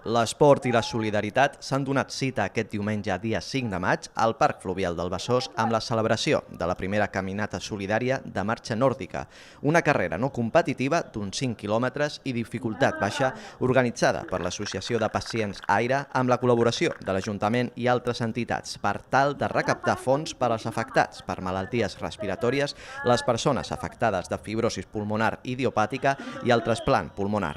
L'esport i la solidaritat s'han donat cita aquest diumenge, dia 5 de maig, al Parc Fluvial del Besòs amb la celebració de la primera caminata solidària de marxa nòrdica, una carrera no competitiva d'uns 5 quilòmetres i dificultat baixa organitzada per l'Associació de Pacients Aire amb la col·laboració de l'Ajuntament i altres entitats per tal de recaptar fons per als afectats per malalties respiratòries, les persones afectades de fibrosi pulmonar idiopàtica i el trasplant pulmonar.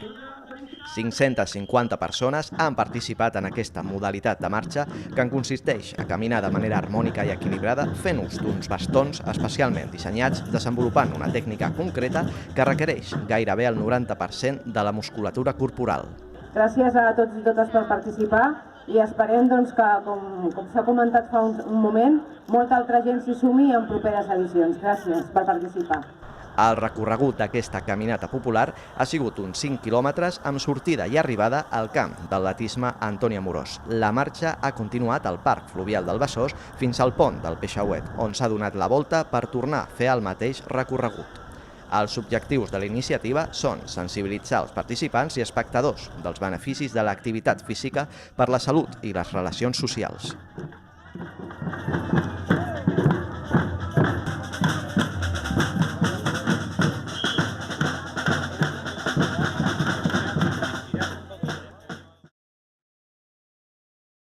550 persones han participat en aquesta modalitat de marxa que consisteix a caminar de manera harmònica i equilibrada fent ús d'uns bastons especialment dissenyats desenvolupant una tècnica concreta que requereix gairebé el 90% de la musculatura corporal. Gràcies a tots i totes per participar i esperem que, com s'ha comentat fa un moment, molta altra gent s'hi sumi en properes edicions. Gràcies per participar. El recorregut d'aquesta caminata popular ha sigut uns 5 quilòmetres amb sortida i arribada al camp d'atletisme Antoni Amorós. La marxa ha continuat al Parc Fluvial del Besòs fins al pont del Peixauet, on s'ha donat la volta per tornar a fer el mateix recorregut. Els objectius de la iniciativa són sensibilitzar els participants i espectadors dels beneficis de l'activitat física per la salut i les relacions socials.